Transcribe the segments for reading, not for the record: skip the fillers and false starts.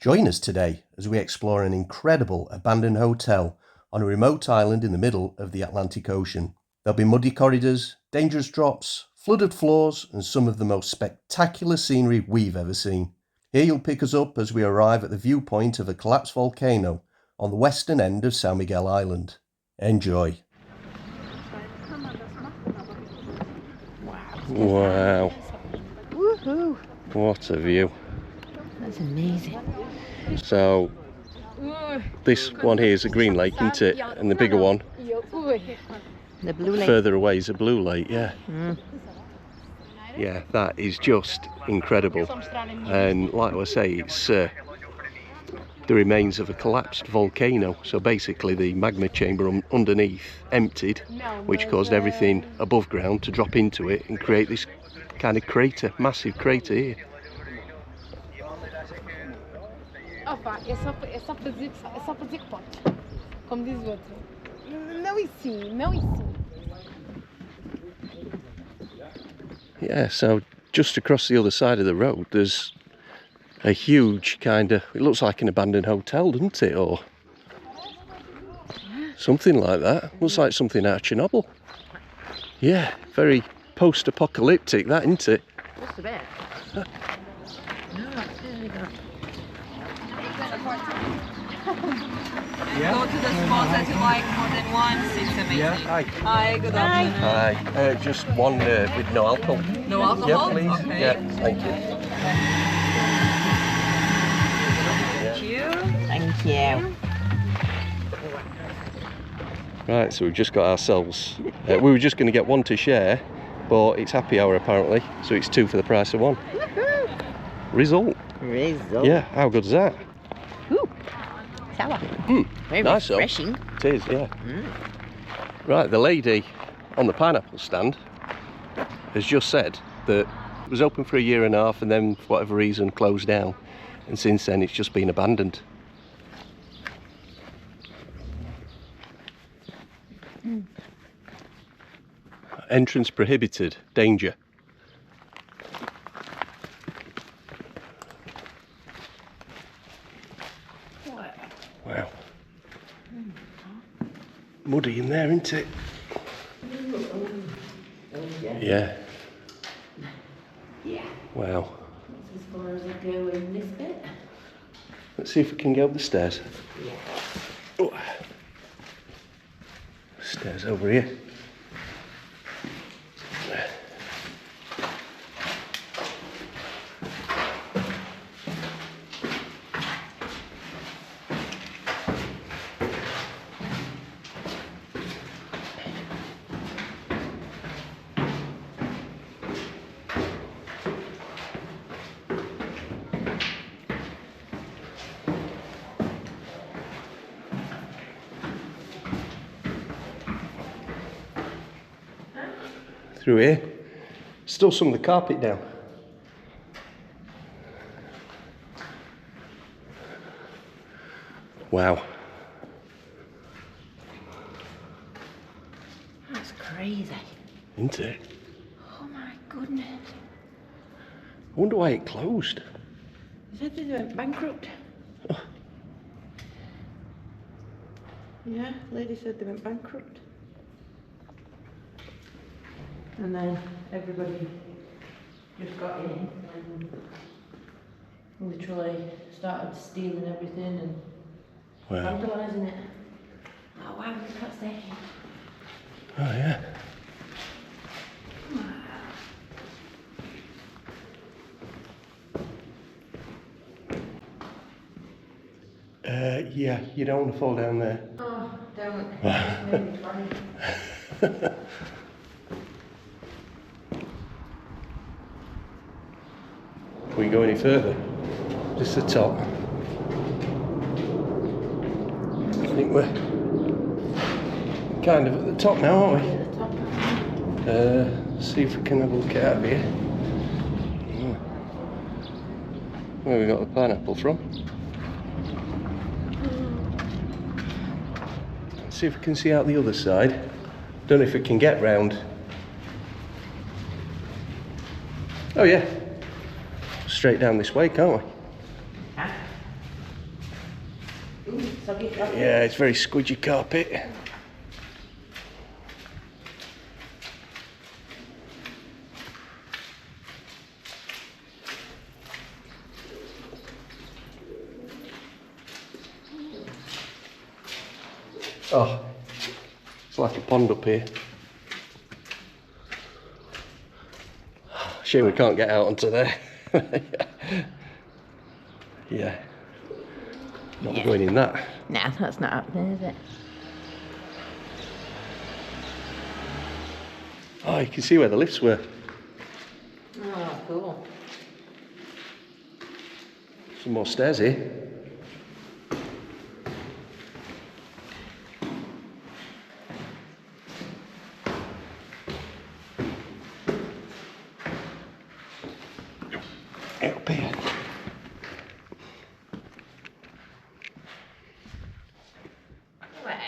Join us today as we explore an incredible abandoned hotel on a remote island in the middle of the Atlantic Ocean. There'll be muddy corridors, dangerous drops, flooded floors, and some of the most spectacular scenery we've ever seen. Here you'll pick us up as we arrive at the viewpoint of a collapsed volcano on the western end of São Miguel Island. Enjoy. Wow. Woohoo! What a view. That's amazing. So, this one here is a green lake, isn't it? And the bigger one, The blue lake. further away, is a blue lake, yeah. Yeah, that is just incredible. And like I say, it's the remains of a collapsed volcano. So basically the magma chamber underneath emptied, which caused everything above ground to drop into it and create this kind of crater, massive crater here. Opa, é só para dizer que pode. Como diz o outro. Não e sim, não e sim. Yeah, so just across the other side of the road there's a huge kind of, it looks like an abandoned hotel, doesn't it, or something like that. Looks like something out of Chernobyl. Yeah, very post-apocalyptic, that, isn't it? Just a bit. Yeah. Go to the spots that you like more than once, it's amazing. Yeah, hi. Hi, good afternoon. Hi, just one with no alcohol. No alcohol? Yeah, please. Okay. Yeah, thank you. Thank you. Thank you. Right, so we've just got ourselves, we were just going to get one to share, but it's happy hour apparently, so it's two for the price of one. Result. Yeah, how good is that? Ooh, sour. Very Nice, though. refreshing. It is, yeah. Right, the lady on the pineapple stand has just said that it was open for 1.5 years and then for whatever reason closed down, and since then it's just been abandoned. Entrance prohibited, danger. Wow. Muddy in there, isn't it? Yeah. Yeah. Wow. That's as far as I go in this bit. Let's see if we can go up the stairs. Yeah. Oh. Stairs over here. Through here. Still some of the carpet down. Wow. That's crazy. Isn't it? Oh my goodness. I wonder why it closed. They said they went bankrupt. Oh. Yeah, lady said they went bankrupt. And then everybody just got in and literally started stealing everything and Wow. vandalising it. Oh wow, look at that station. Oh yeah. Yeah, you don't want to fall down there. Oh, don't. It's made me cry. Can we go any further? Just the top. I think we're kind of at the top now, aren't we? At the top. See if we can have a look out of here. Where we got the pineapple from? See if we can see out the other side. Don't know if we can get round. Oh yeah, straight down this way, can't we? Huh? Ooh, soggy carpet. Yeah, it's very squidgy carpet. Oh, it's like a pond up here. Shame we can't get out onto there. Yeah. Not going in that. Nah, that's not happening, is it? Oh, you can see where the lifts were. Oh, cool. Some more stairs here. Up here. Wow.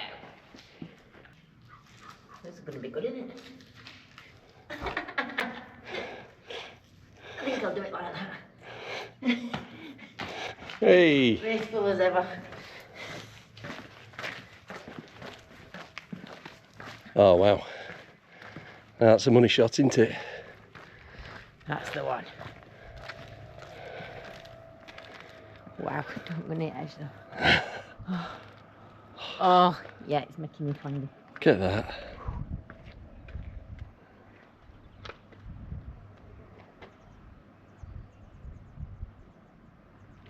This is going to be good, isn't it? I think I'll do it like that. Hey! Graceful as ever. Oh wow. That's a money shot, isn't it? That's the one. Wow, don't go near the edge though. Oh, yeah, it's making me funny. Look at that.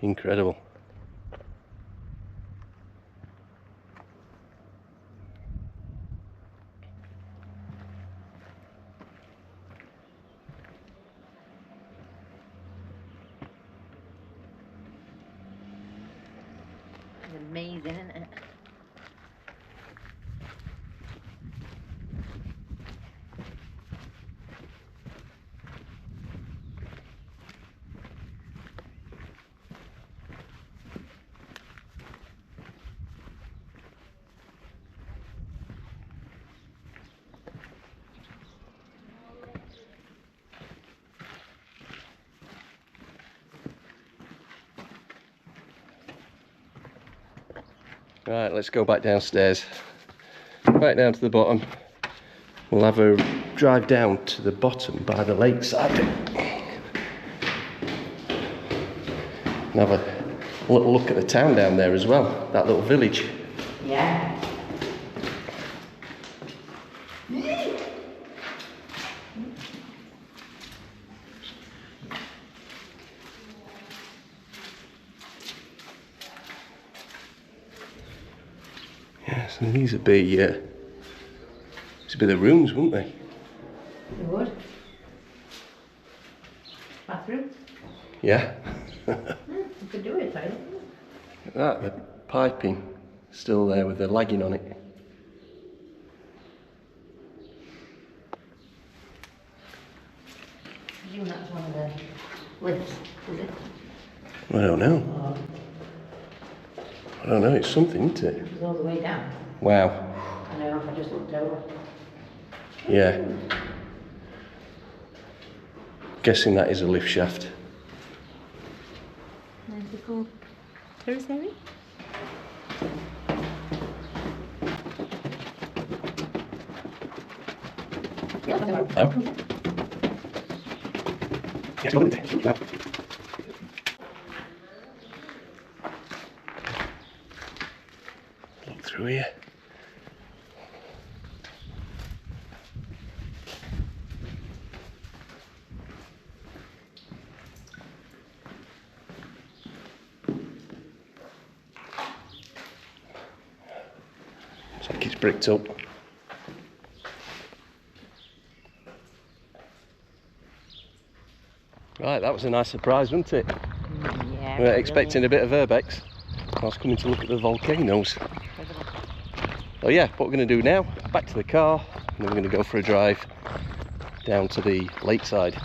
Incredible. It's amazing, isn't it? Right, let's go back downstairs. Back down to the bottom. We'll have a drive down to the bottom by the lakeside. And have a little look at the town down there as well, that little village. Yeah. Yes, and these would be the rooms, wouldn't they? You would? Bathroom? Yeah. You could do it, right? Look at that, the piping still there with the lagging on it. I presume that's one of the lifts, is it? I don't know. Or I don't know, it's something, isn't it? it goes all the way down. Wow. I know, if I just looked over. Yeah. Guessing that is a lift shaft. Nice little terrace area. Look through here. Looks like it's bricked up. Right, that was a nice surprise, wasn't it? Yeah. We were expecting a bit of urbex. I was coming to look at the volcanoes. Oh yeah, what we're going to do now, back to the car, and then we're going to go for a drive down to the lakeside.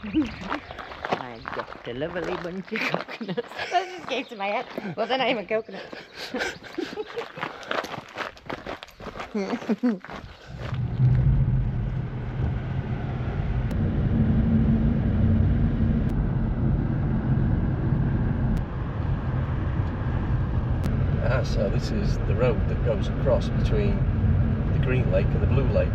I've got a lovely bunch of coconuts. That just came to my head. Well, then I'm a coconut. Ah, so this is the road that goes across between the Green Lake and the Blue Lake.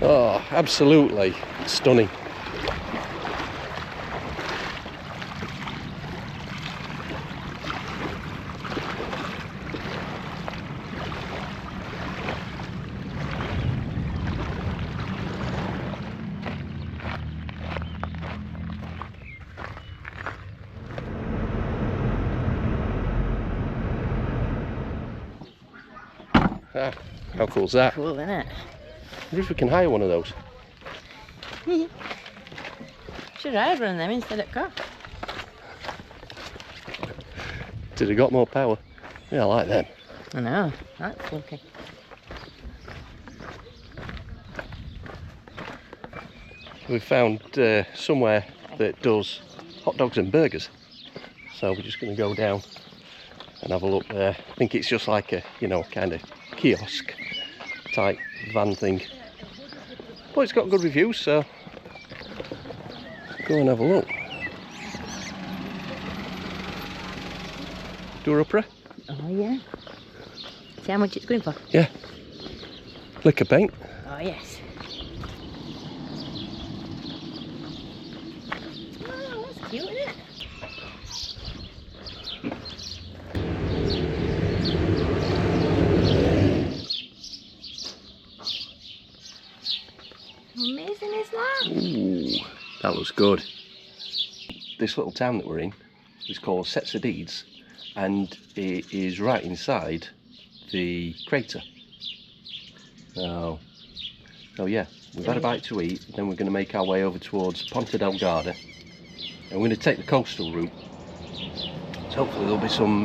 Oh, absolutely stunning. Ah, how cool is that? Cool, isn't it? I wonder if we can hire one of those. Should I have run them instead of car? Did it got more power? Yeah, I like them. I know, that's funky. We've found somewhere that does hot dogs and burgers. So we're just going to go down and have a look there. I think it's just like a, you know, kind of kiosk type van thing. But it's got good reviews, so go and have a look. Door opera? Oh yeah. See how much it's going for? Yeah. Liquor paint. Oh yes. Oh, that's cute, isn't it? Amazing is that? Ooh, that looks good. This little town that we're in is called Deeds, and it is right inside the crater. So yeah, we've had a bite to eat, then we're going to make our way over towards Ponta Delgada, and we're going to take the coastal route. So hopefully there'll be some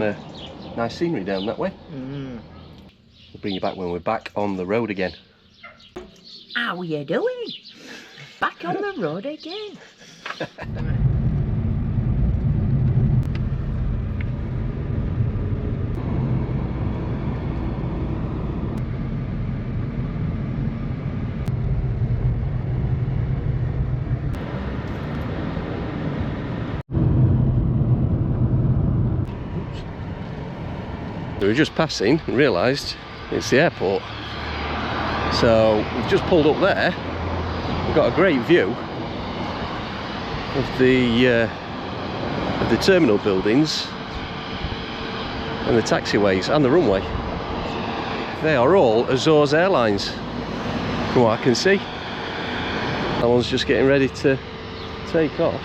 nice scenery down that way. We'll bring you back when we're back on the road again. How are you doing? Back on the road again. We were just passing and realised it's the airport. So we've just pulled up there. We've got a great view of the terminal buildings and the taxiways and the runway. They are all Azores Airlines, from what I can see. That one's just getting ready to take off.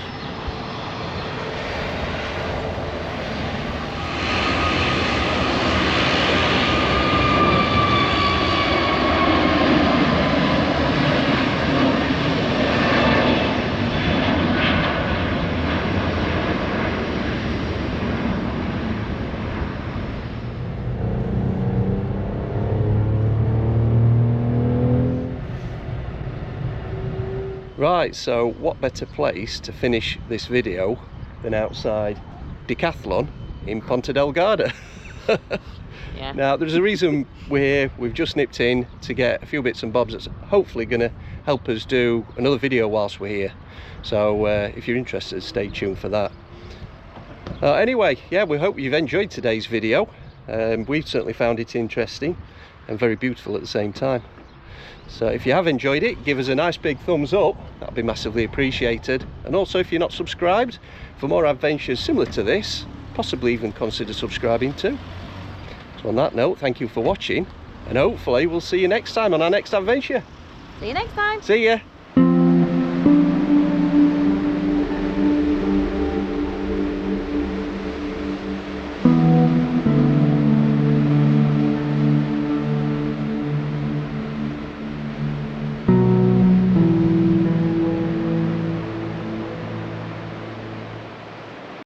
Right, so what better place to finish this video than outside Decathlon in Ponta Delgada. Yeah. Now there's a reason we're here. We've just nipped in to get a few bits and bobs that's hopefully going to help us do another video whilst we're here. So if you're interested, stay tuned for that. Anyway, yeah, we hope you've enjoyed today's video. We've certainly found it interesting and very beautiful at the same time. So if you have enjoyed it, give us a nice big thumbs up. That'd be massively appreciated. And also, if you're not subscribed, for more adventures similar to this, possibly even consider subscribing too. So on that note, thank you for watching, and hopefully we'll see you next time on our next adventure. See you next time. See ya.